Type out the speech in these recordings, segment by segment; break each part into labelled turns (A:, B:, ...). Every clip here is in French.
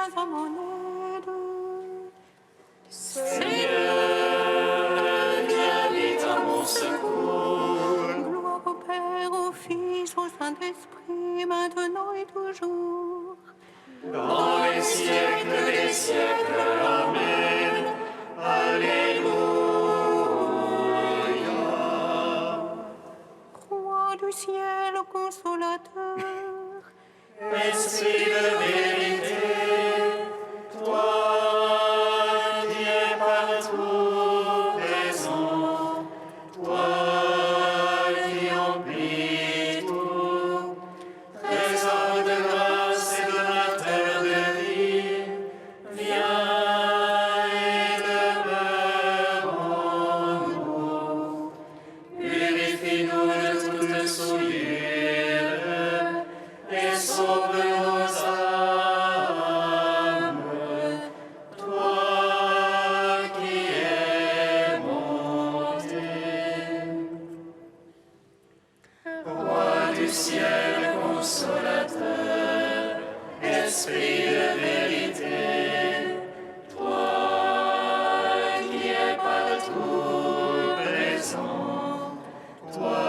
A: viens à mon aide.
B: Seigneur, viens vite à mon secours.
A: Gloire au Père, au Fils, au Saint-Esprit, maintenant et toujours.
B: Dans les siècles des siècles, Amen. Alléluia.
A: Roi du ciel, consolateur,
B: Esprit de vérité, toi qui es partout présent, toi qui emplis tout, trésor de grâce et donateur de vie, viens et demeure en nous. Purifie-nous de toute souillure et sauve nos âmes, toi qui es monté. Roi du ciel consolateur, Esprit de vérité, toi qui es partout présent, toi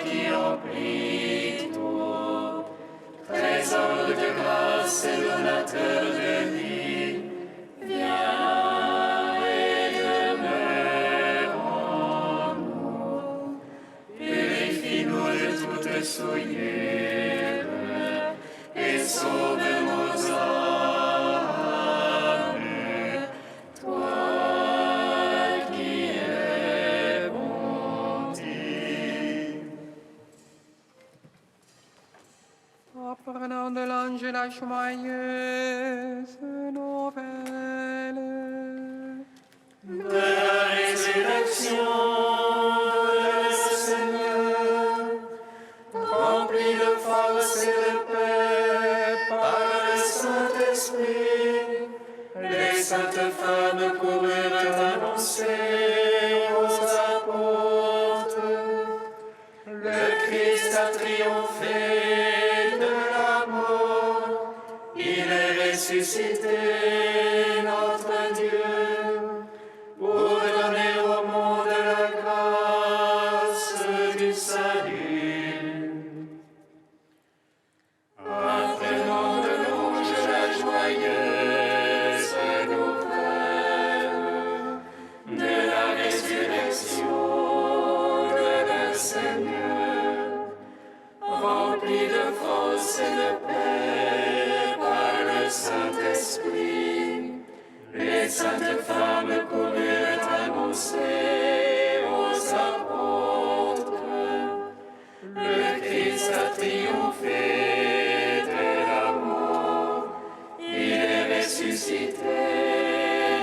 B: qui emplis tout, trésor de grâce et donateur de vie, viens et demeure en nous. Purifie-nous de toute souillure et sauve nos âmes, toi qui es bonté.
A: apprenant de l'ange la joyeuse nouvelle.
B: De la résurrection de le Seigneur, rempli de force et de paix par le Saint-Esprit, les saintes femmes coururent annoncer aux apôtres: le Christ a triomphé de la mort, il est ressuscité, notre Dieu, pour donner au monde la grâce du salut. Apprenons de louange la joyeuse nouvelle de la résurrection de le Seigneur, rempli de force et de paix par le Saint-Esprit. Les saintes femmes coururent annoncer aux apôtres: le Christ a triomphé de la mort, il est ressuscité,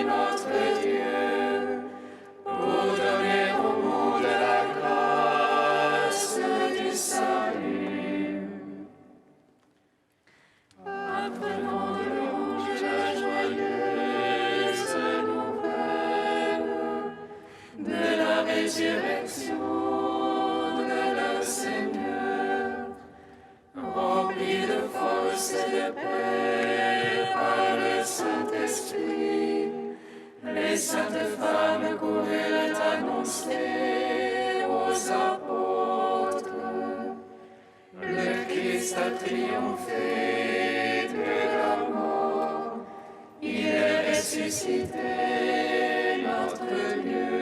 B: notre Dieu, pour donner au monde la grâce du salut. Apprenons de louange la joyeuse nouvelle de la résurrection de le Seigneur, rempli de force et de paix par le Saint-Esprit. Les saintes femmes coururent annoncer aux apôtres: le Christ a triomphé de la mort, il est ressuscité, notre Dieu,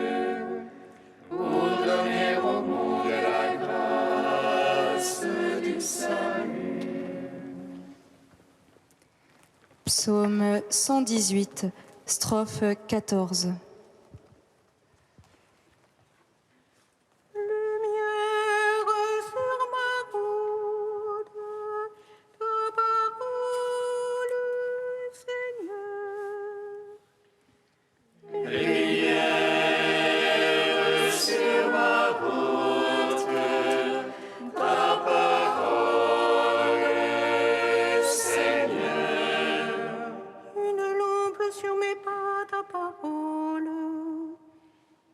B: pour donner au monde la grâce du salut.
C: Psaume 118, strophe 14.
A: Lumière sur ma route, ta parole, Seigneur.
B: Lumière sur ma route, ta parole, Seigneur.
A: Une lampe sur mes pas, ta parole.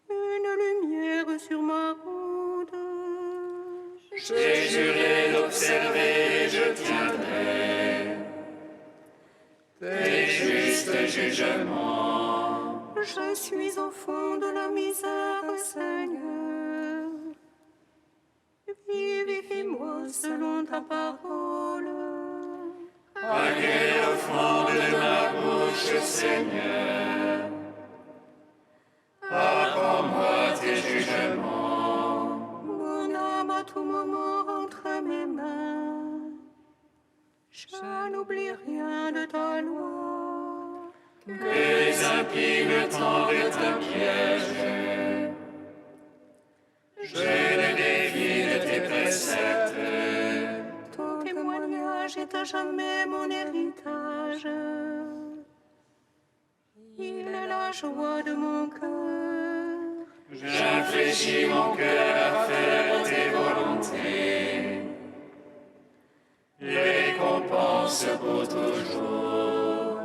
A: Une lumière sur ma route.
B: J'ai juré d'observer, je tiendrai. tes jugements.
A: Je suis au fond de la misère, Seigneur. Vivifie-moi selon ta parole.
B: Accueille l'offrande de ma bouche, Seigneur. Apprends-moi tes jugements.
A: Mon âme à tout moment entre mes mains. Je n'oublie rien de ta loi.
B: Que les impies me tendent un piège. Je les défie de tes préceptes.
A: Ton témoignage est à jamais mon héritage. Il est la joie de mon cœur.
B: J'infléchis mon cœur à faire tes volontés. Récompense pour toujours.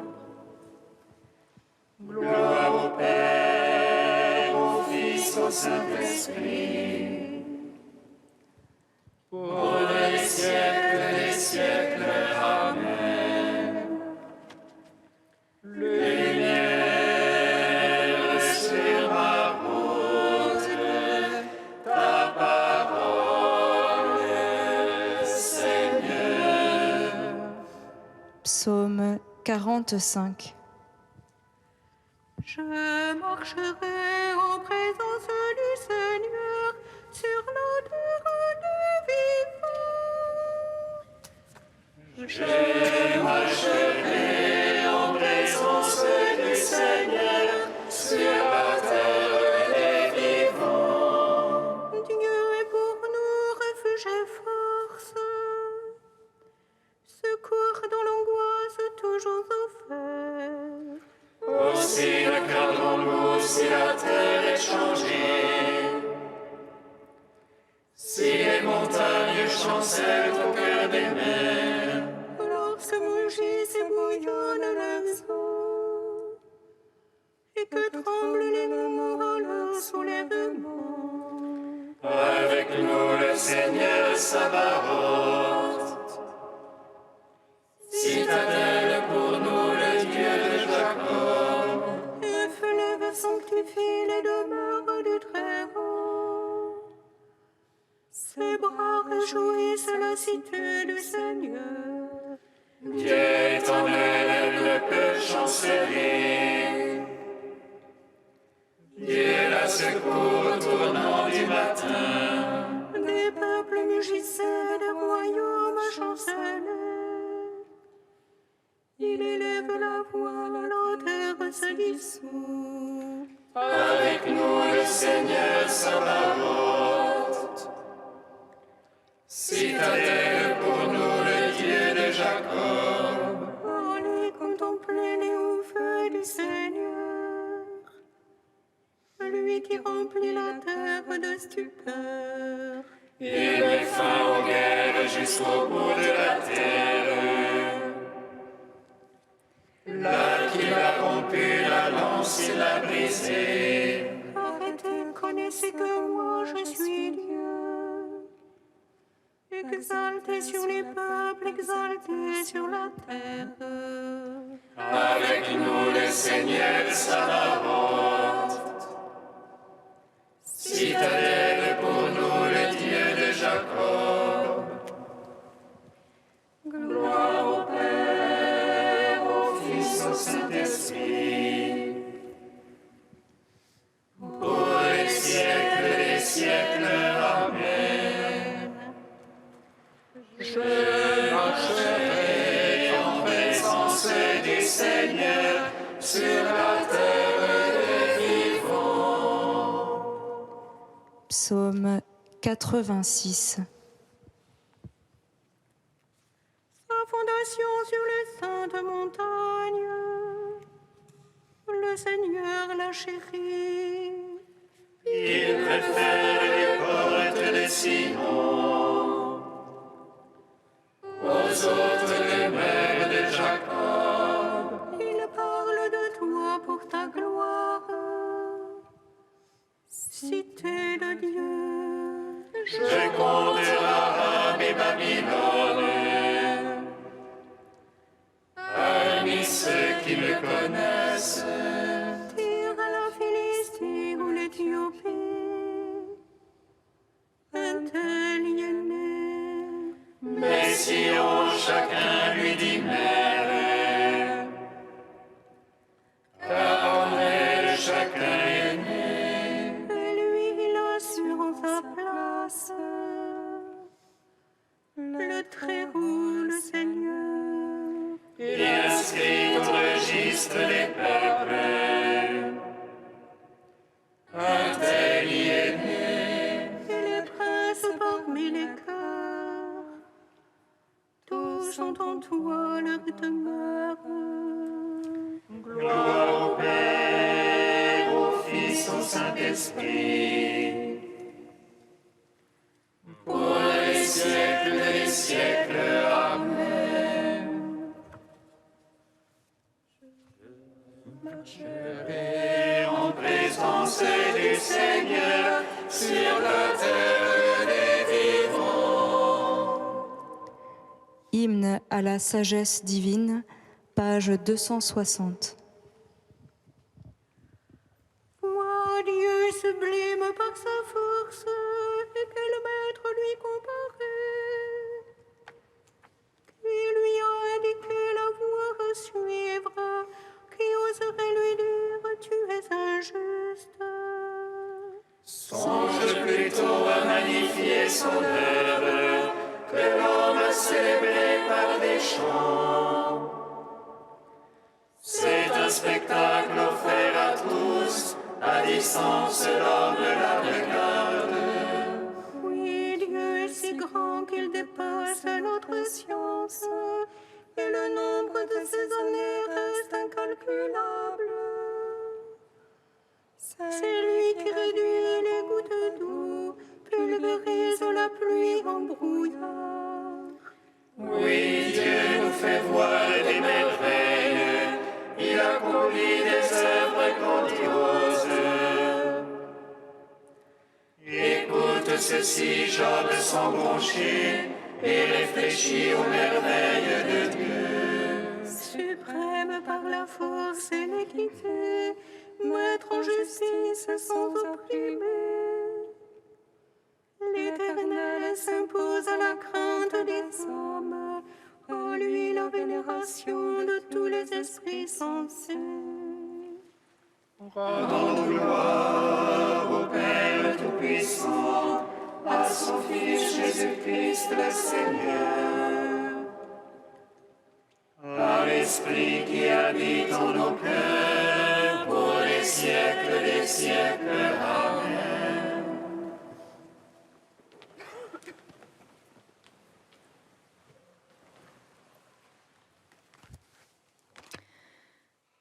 B: Gloire au Père, au Fils, au Saint-Esprit. Pour les siècles des siècles. Amen. Lumière sur ma route, ta parole, Seigneur.
C: Psaume 45.
A: Je marcherai en présence du Seigneur sur la terre des vivants.
B: Je marcherai en présence du Seigneur sur la terre des vivants.
A: Dieu est pour nous refuge et force, secours dans l'angoisse toujours offert.
B: Aussi regardons-nous si la terre est changée, si les montagnes chancellent au cœur des mers.
A: Lorsque mugissent et bouillonnent les eaux, et que tremblent les monts à leur soulèvement.
B: Avec nous le Seigneur Sabaoth, citadelle pour nous le Dieu de Jacob.
A: Et lève sanctifie les demeures du Très-Haut. Ses bras réjouissent la cité du Seigneur.
B: Dieu éternel ne peut chanceler. Dieu la secours au tournant du matin.
A: Des peuples mugissaient, des royaumes chancellaient. Il élève la voix, la terre se dissout.
B: Avec nous le Seigneur Sabaoth, citadelle pour nous le Dieu de Jacob.
A: Allez contempler les hauts faits du Seigneur, lui qui remplit la terre de stupeur.
B: Il met fin aux guerres jusqu'au bout de la terre. Là qu'il a rompu la lance, il l'a brisée.
A: Arrêtez, connaissez que moi je suis Dieu. Exaltez sur les peuples, exaltez sur la terre.
B: Avec nous le Seigneur Sabaoth, citadelle pour nous le Dieu de Jacob. Gloire au Père, au Fils, au Saint-Esprit, pour les siècles des siècles. Amen. Je marcherai en présence du Seigneur sur la terre des vivants.
C: Psaume 86.
A: Sa fondation sur les saintes montagnes, le Seigneur l'a chérie.
B: Il préfère les portes de Sion aux autres demeures de Jacob.
A: Il parle de toi pour ta gloire, cité de Dieu.
B: Je compte Aram et Babylone parmi ceux qui me connaissent. Sion, chacun lui dit mère. Car en elle, chacun est né.
A: Et lui, il assure sa place. Le Très-Haut, le Seigneur,
B: Il inscrit au registre des peuples. Un tel y est né.
A: et les princes parmi les cœurs, tous ont en toi leur demeure.
B: Gloire au Père, au Fils, au Saint-Esprit. Pour les siècles des siècles. Amen. Je marcherai en présence du Seigneur sur la terre des vivants.
C: Hymne à la sagesse divine, page 260.
A: Vois Dieu sublime par sa force, et quel maître lui comparer, qui lui a indiqué la voie à suivre, qui oserait lui dire tu es injuste.
B: Songe plutôt à magnifier son œuvre que l'homme a célébré par des chants. C'est un spectacle offert à tous, à distance l'homme la regarde.
A: Oui, Dieu est si grand qu'il dépasse notre science, et le nombre de ses années reste incalculable. C'est lui qui réduit les gouttes d'eau, pulvérise la pluie en brouillard.
B: Oui, Dieu nous fait voir des merveilles, il accomplit des œuvres grandioses. Écoute ceci, Job sans broncher, et réfléchis aux merveilles de Dieu.
A: Suprême par la force et l'équité, maître en justice sans opprimer. L'Éternel s'impose à la crainte des hommes, en lui la vénération de tous les esprits sensés.
B: Rendons gloire au Père Tout-Puissant, à son Fils Jésus-Christ le Seigneur, à l'Esprit qui habite en nos cœurs, pour les siècles des siècles. Amen.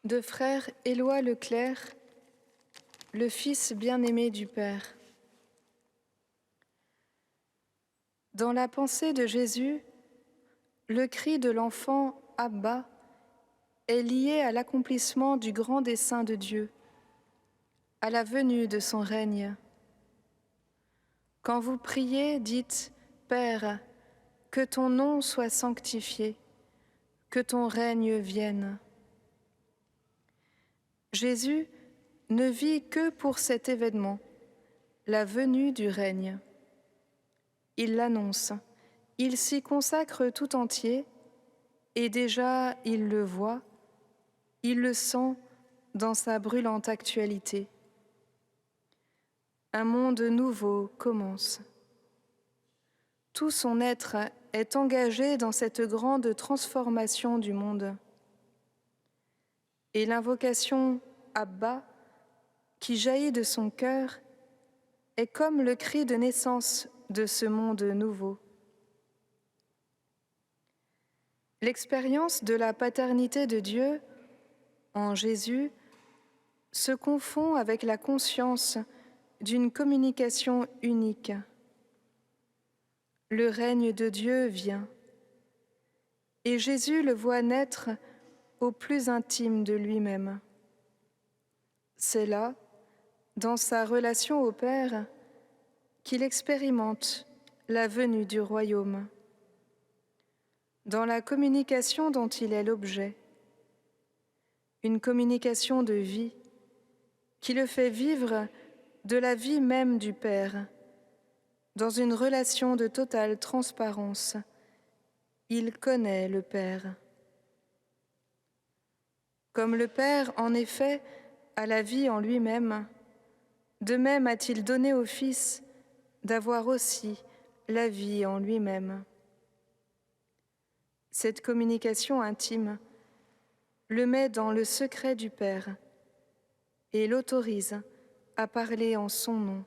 D: De frère Éloi Leclerc, le fils bien-aimé du Père. Dans la pensée de Jésus, le cri de l'enfant « Abba » est lié à l'accomplissement du grand dessein de Dieu, à la venue de son règne. Quand vous priez, dites « Père, que ton nom soit sanctifié, que ton règne vienne ». Jésus ne vit que pour cet événement, la venue du règne. Il l'annonce, il s'y consacre tout entier, et déjà il le voit, il le sent dans sa brûlante actualité. Un monde nouveau commence. Tout son être est engagé dans cette grande transformation du monde. Et l'invocation « Abba » qui jaillit de son cœur est comme le cri de naissance de ce monde nouveau. L'expérience de la paternité de Dieu en Jésus se confond avec la conscience d'une communication unique. Le règne de Dieu vient, et Jésus le voit naître au plus intime de lui-même. C'est là, dans sa relation au Père, qu'il expérimente la venue du royaume. Dans la communication dont il est l'objet, une communication de vie qui le fait vivre de la vie même du Père, dans une relation de totale transparence il connaît le Père. Comme le Père, en effet, a la vie en lui-même, de même a-t-il donné au Fils d'avoir aussi la vie en lui-même. Cette communication intime le met dans le secret du Père et l'autorise à parler en son nom,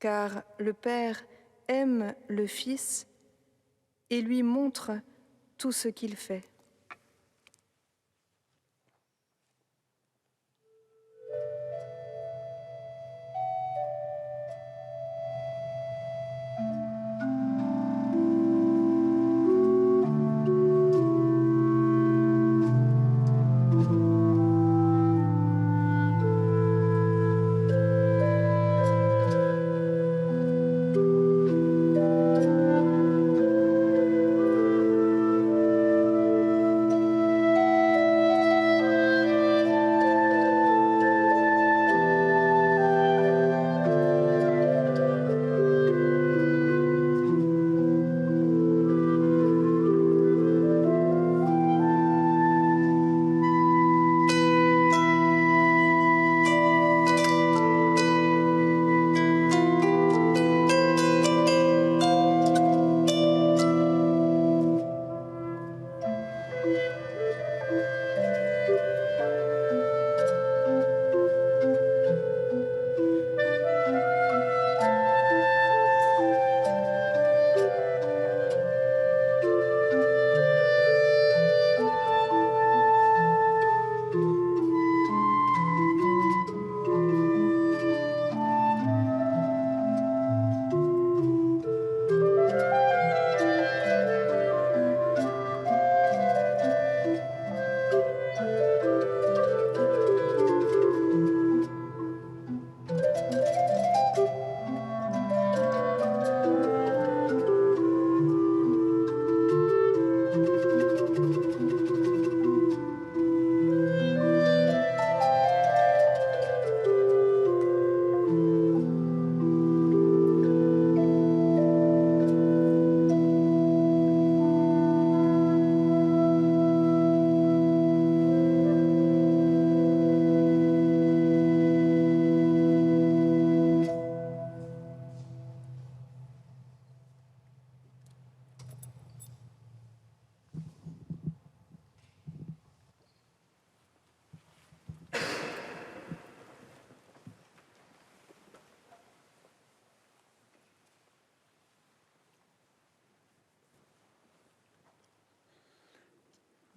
D: car le Père aime le Fils et lui montre tout ce qu'il fait.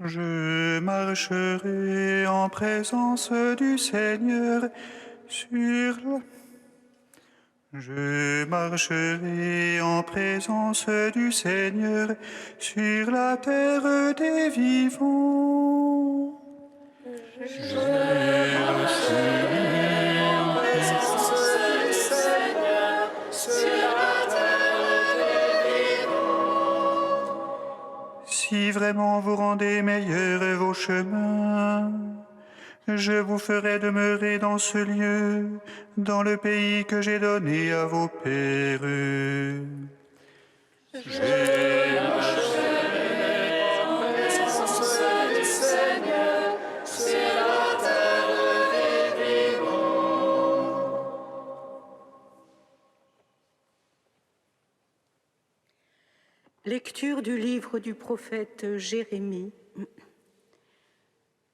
B: Je marcherai en présence du Seigneur Je marcherai en présence du Seigneur sur la terre des vivants. Si vraiment vous rendez meilleurs vos chemins, je vous ferai demeurer dans ce lieu, dans le pays que j'ai donné à vos pères.
A: Lecture du livre du prophète Jérémie.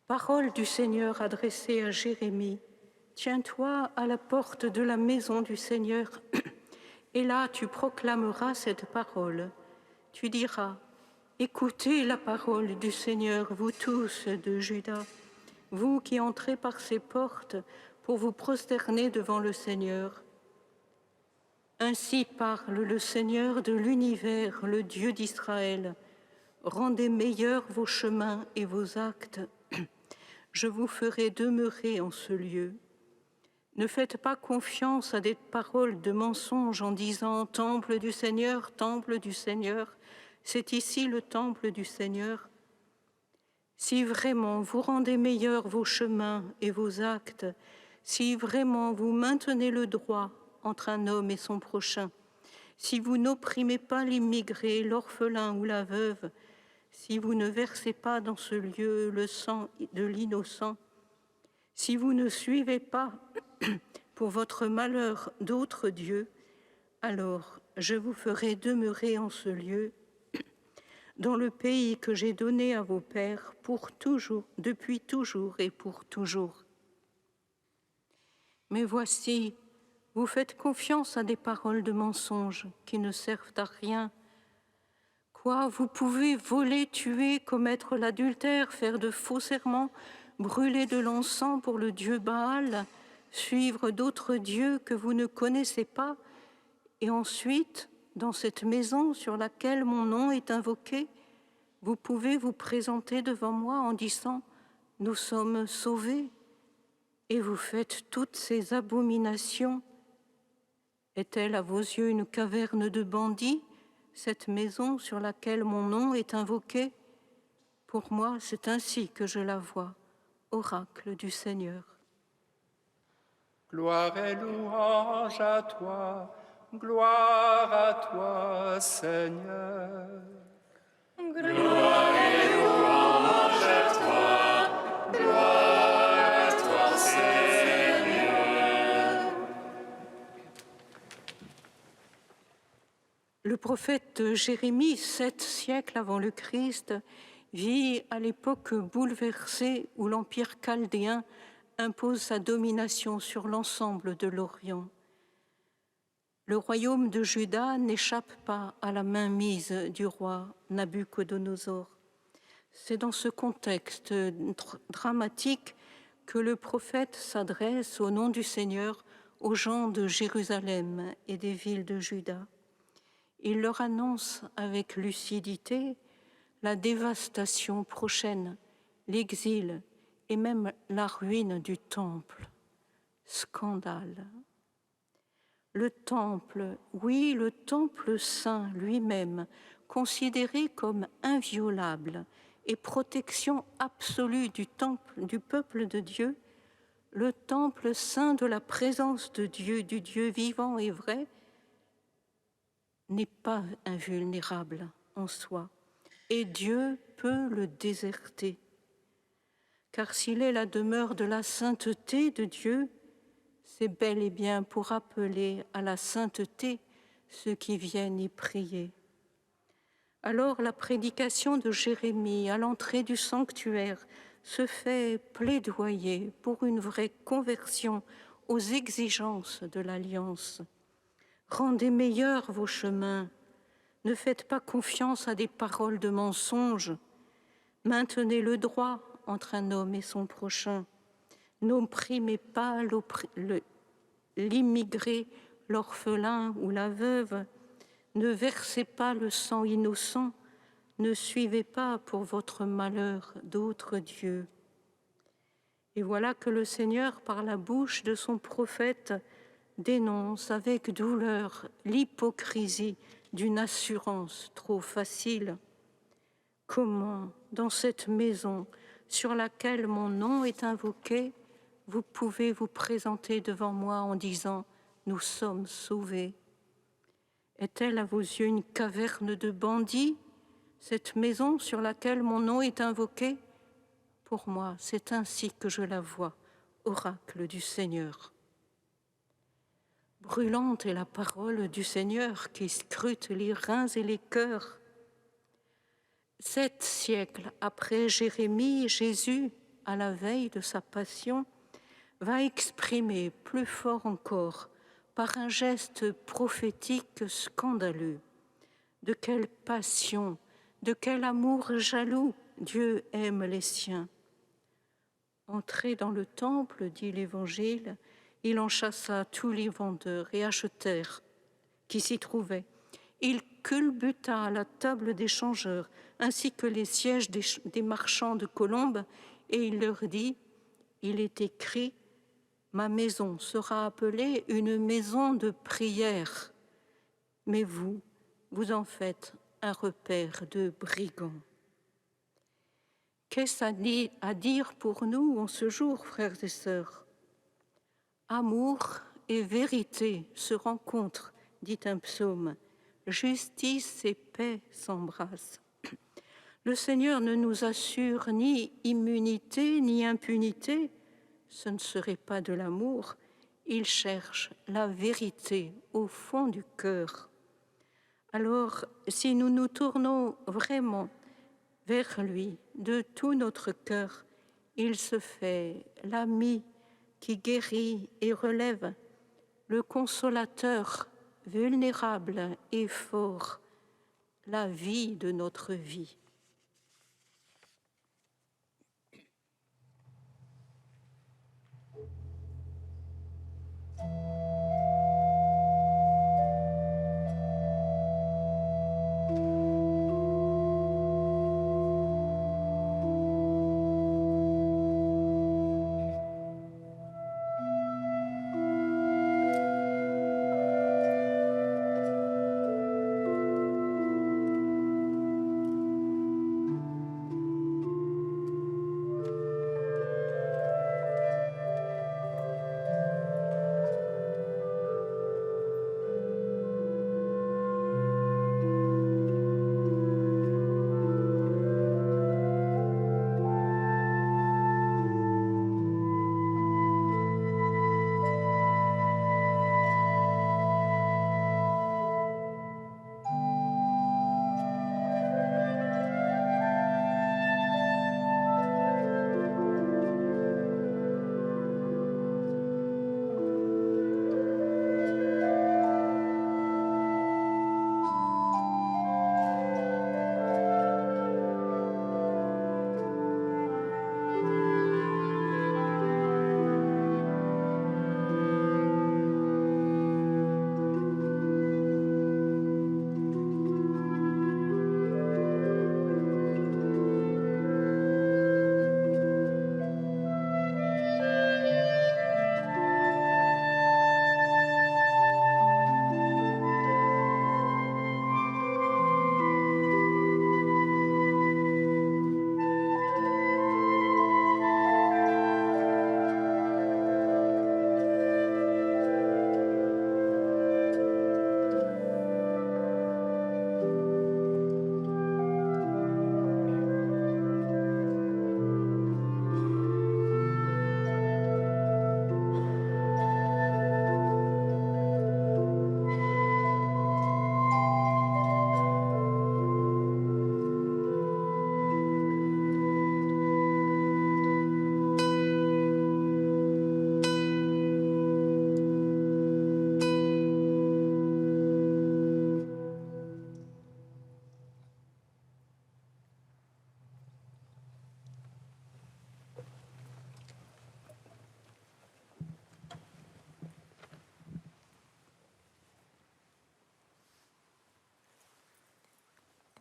A: Parole du Seigneur adressée à Jérémie. Tiens-toi à la porte de la maison du Seigneur, et là tu proclameras cette parole. Tu diras, écoutez la parole du Seigneur, vous tous de Juda, vous qui entrez par ces portes pour vous prosterner devant le Seigneur. Ainsi parle le Seigneur de l'univers, le Dieu d'Israël. Rendez meilleurs vos chemins et vos actes. Je vous ferai demeurer en ce lieu. Ne faites pas confiance à des paroles de mensonge en disant « Temple du Seigneur, c'est ici le temple du Seigneur ». Si vraiment vous rendez meilleurs vos chemins et vos actes, si vraiment vous maintenez le droit entre un homme et son prochain, si vous n'opprimez pas l'immigré, l'orphelin ou la veuve, si vous ne versez pas dans ce lieu le sang de l'innocent, si vous ne suivez pas pour votre malheur d'autres dieux, alors je vous ferai demeurer en ce lieu, dans le pays que j'ai donné à vos pères pour toujours, depuis toujours et pour toujours. Mais voici, vous faites confiance à des paroles de mensonges qui ne servent à rien. Quoi, vous pouvez voler, tuer, commettre l'adultère, faire de faux serments, brûler de l'encens pour le dieu Baal, suivre d'autres dieux que vous ne connaissez pas, et ensuite, dans cette maison sur laquelle mon nom est invoqué, vous pouvez vous présenter devant moi en disant « Nous sommes sauvés » et vous faites toutes ces abominations. Est-elle à vos yeux une caverne de bandits, cette maison sur laquelle mon nom est invoqué? Pour moi, c'est ainsi que je la vois, oracle du Seigneur.
E: Gloire et louange à toi, Seigneur.
F: Gloire et louange à toi, Seigneur.
A: Le prophète Jérémie, 7 siècles avant le Christ, vit à l'époque bouleversée où l'Empire chaldéen impose sa domination sur l'ensemble de l'Orient. Le royaume de Juda n'échappe pas à la mainmise du roi Nabuchodonosor. C'est dans ce contexte dramatique que le prophète s'adresse au nom du Seigneur aux gens de Jérusalem et des villes de Juda. Il leur annonce avec lucidité la dévastation prochaine, l'exil et même la ruine du temple. Scandale. Le temple, oui, le temple saint lui-même, considéré comme inviolable et protection absolue du temple, du peuple de Dieu, le temple saint de la présence de Dieu, du Dieu vivant et vrai, n'est pas invulnérable en soi, et Dieu peut le déserter. Car s'il est la demeure de la sainteté de Dieu, c'est bel et bien pour appeler à la sainteté ceux qui viennent y prier. Alors la prédication de Jérémie à l'entrée du sanctuaire se fait plaidoyer pour une vraie conversion aux exigences de l'Alliance. Rendez meilleurs vos chemins, ne faites pas confiance à des paroles de mensonges, maintenez le droit entre un homme et son prochain, n'opprimez pas l'immigré, l'orphelin ou la veuve, ne versez pas le sang innocent, ne suivez pas pour votre malheur d'autres dieux. Et voilà que le Seigneur, par la bouche de son prophète, dénonce avec douleur l'hypocrisie d'une assurance trop facile. Comment, dans cette maison sur laquelle mon nom est invoqué, vous pouvez vous présenter devant moi en disant « Nous sommes sauvés ». Est-elle à vos yeux une caverne de bandits, cette maison sur laquelle mon nom est invoqué? Pour moi, c'est ainsi que je la vois, oracle du Seigneur. Brûlante est la parole du Seigneur qui scrute les reins et les cœurs. 7 siècles après Jérémie, Jésus, à la veille de sa passion, va exprimer plus fort encore, par un geste prophétique scandaleux, de quelle passion, de quel amour jaloux Dieu aime les siens. Entré dans le temple, dit l'Évangile, il en chassa tous les vendeurs et acheteurs qui s'y trouvaient. Il culbuta la table des changeurs, ainsi que les sièges des marchands de colombes, et il leur dit, il est écrit, ma maison sera appelée une maison de prière, mais vous en faites un repère de brigands. Qu'est-ce à dire pour nous en ce jour, frères et sœurs? Amour et vérité se rencontrent dit un psaume. Justice et paix s'embrassent. Le Seigneur ne nous assure ni immunité ni impunité. Ce ne serait pas de l'amour. Il cherche la vérité au fond du cœur. Alors, si nous nous tournons vraiment vers lui de tout notre cœur, il se fait l'ami qui guérit et relève, le consolateur vulnérable et fort, la vie de notre vie.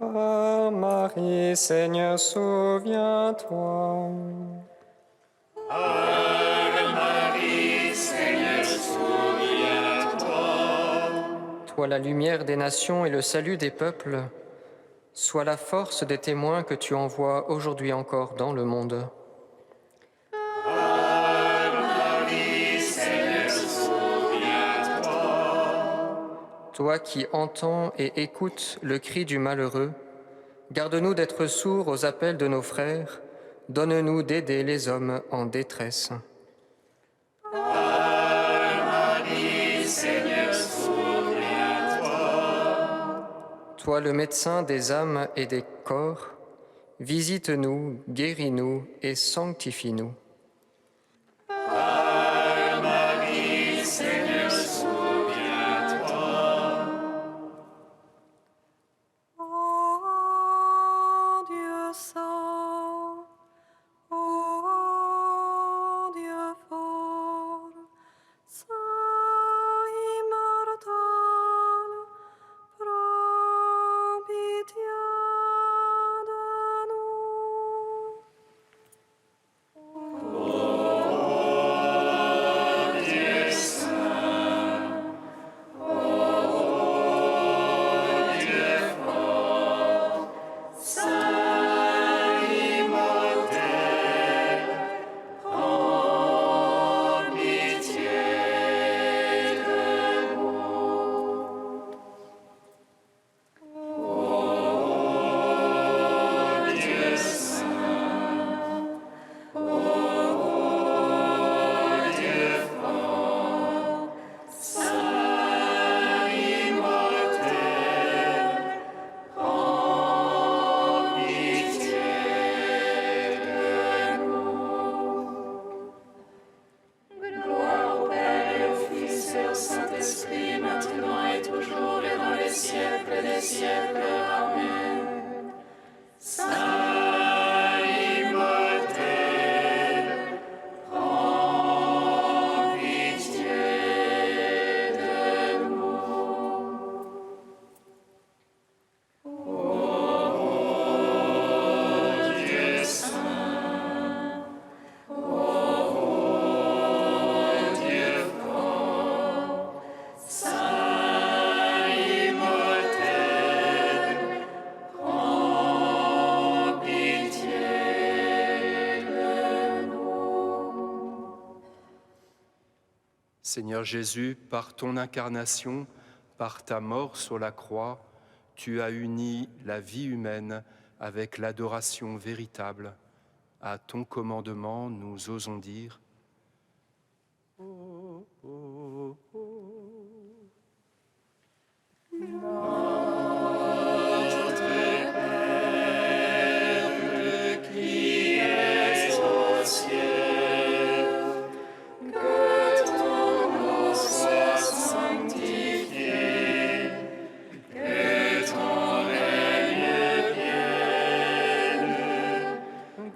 E: Ah Marie, Seigneur, souviens-toi.
F: Marie, Seigneur, souviens-toi.
G: Toi la lumière des nations et le salut des peuples, sois la force des témoins que tu envoies aujourd'hui encore dans le monde.
F: Marie, Seigneur, souviens-toi.
G: Toi qui entends et écoutes le cri du malheureux, garde-nous d'être sourds aux appels de nos frères, donne-nous d'aider les hommes en détresse.
F: Marie, Seigneur, souviens-toi.
G: Toi le médecin des âmes et des corps, visite-nous, guéris-nous et sanctifie-nous.
F: Marie, Seigneur, souviens-toi.
A: Ô Dieu saint, ô Dieu fort, saint immortel, prends pitié de nous.
F: siècles. Amen. Saint Imhotep, prends pitié de nous. Ô Dieu saint, ô Dieu fort, Saint Imhotep, prends pitié de nous.
H: Seigneur Jésus, par ton incarnation, par ta mort sur la croix, tu as uni la vie humaine avec l'adoration véritable. À ton commandement, nous osons dire oh, oh, oh.
F: Qui est au ciel, que ton nom soit sanctifié, que ton règne vienne,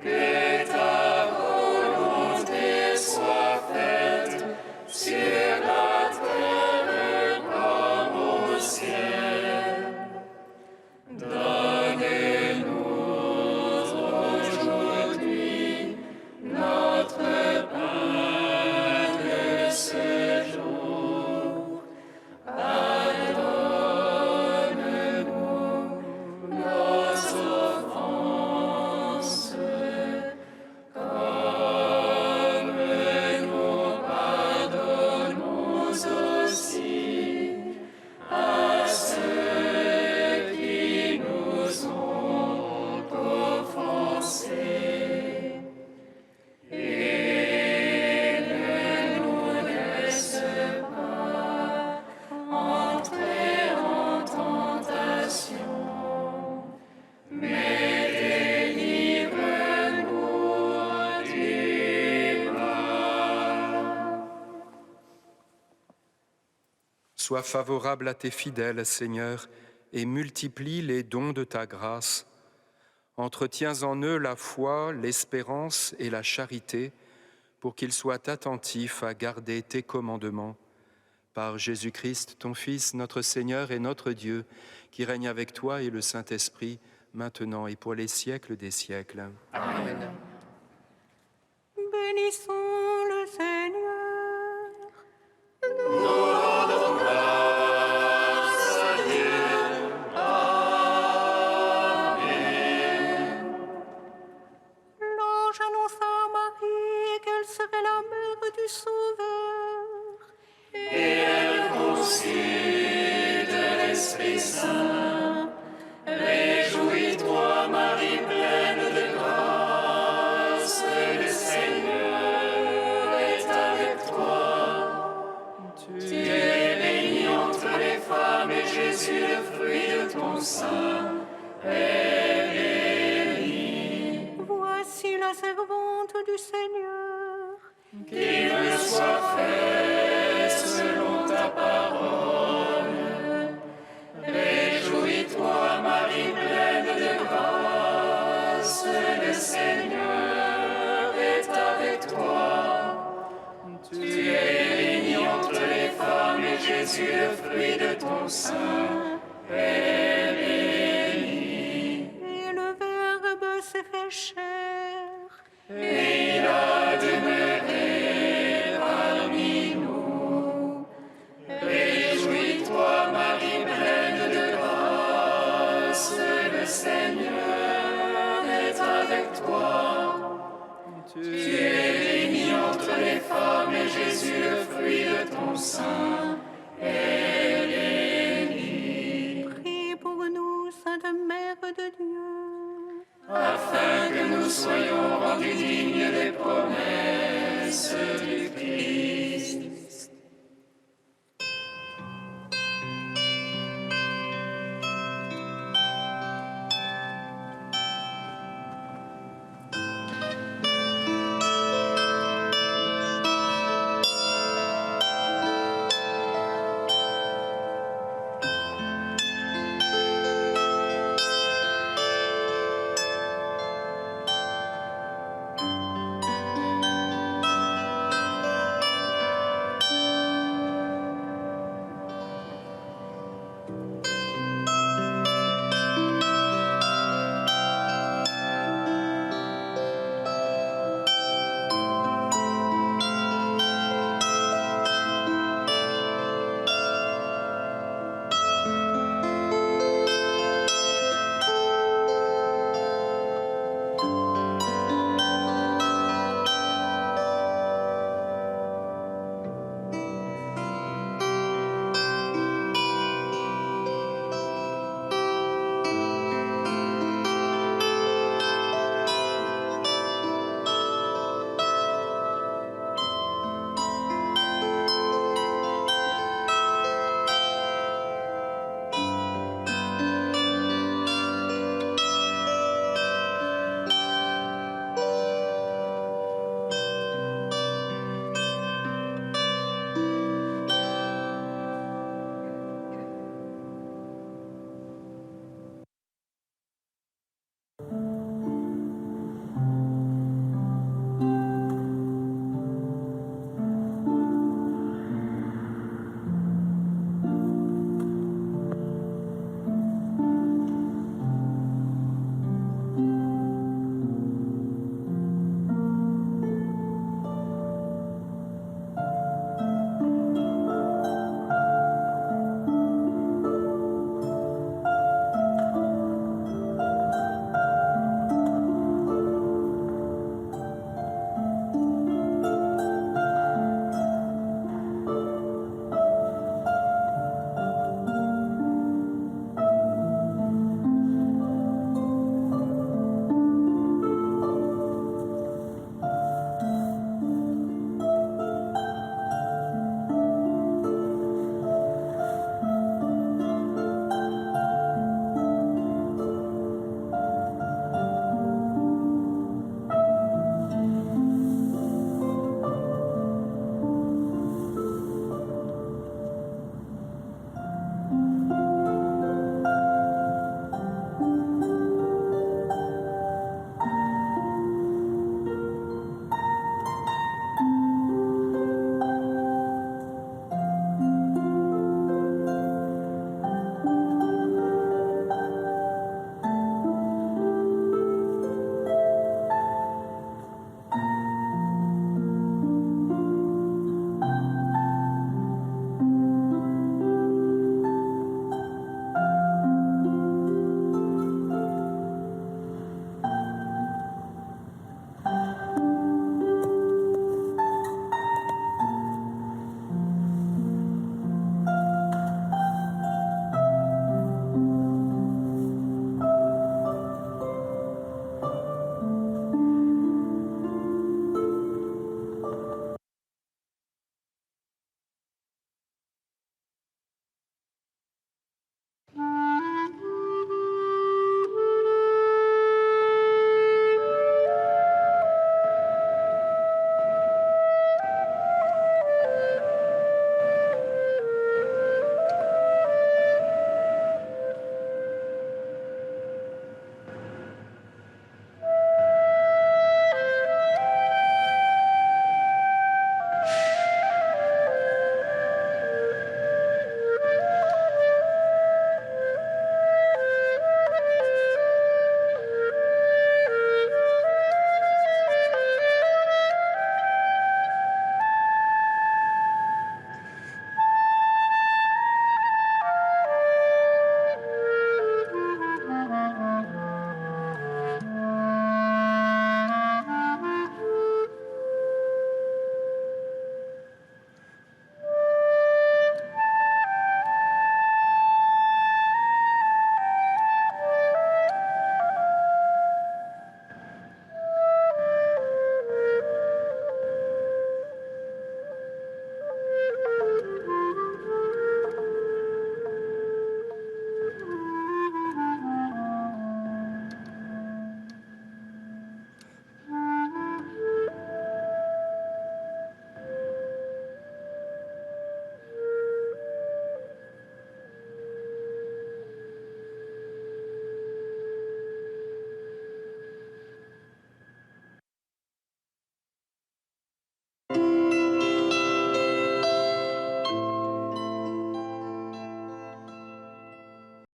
F: que ta volonté soit faite sur la terre comme au ciel. Donne-nous aujourd'hui notre pain de ce jour. Pardonne-nous nos offenses, comme nous pardonnons aussi à ceux qui nous ont offensés. Et ne nous laisse pas entrer en tentation, mais délivre-nous du mal.
H: Sois favorable à tes fidèles, Seigneur, et multiplie les dons de ta grâce. Entretiens en eux la foi, l'espérance et la charité, pour qu'ils soient attentifs à garder tes commandements. Par Jésus-Christ, ton Fils, notre Seigneur et notre Dieu, qui règne avec toi et le Saint-Esprit, maintenant et pour les siècles des siècles.
G: Amen.
A: Bénissons le Seigneur. L'ange annonça à Marie qu'elle serait la mère du Sauveur.
F: Et elle conçut de l'Esprit Saint. Réjouis-toi, Marie, pleine de grâce, le Seigneur est avec toi. Tu es bénie entre les femmes, et Jésus, le fruit de ton sein, est béni.
A: Voici la servante du Seigneur.
F: Qu'il me soit fait selon ta parole. Réjouis-toi, Marie, pleine de grâce, le Seigneur est avec toi. Tu es bénie entre les femmes, et Jésus, le fruit de ton sein, est béni.
A: Et le Verbe s'est fait chair.
F: Et il a demeuré parmi nous. Réjouis-toi, Marie, pleine de grâce, le Seigneur est avec toi. Tu es bénie entre les femmes, et Jésus, le fruit de ton sein,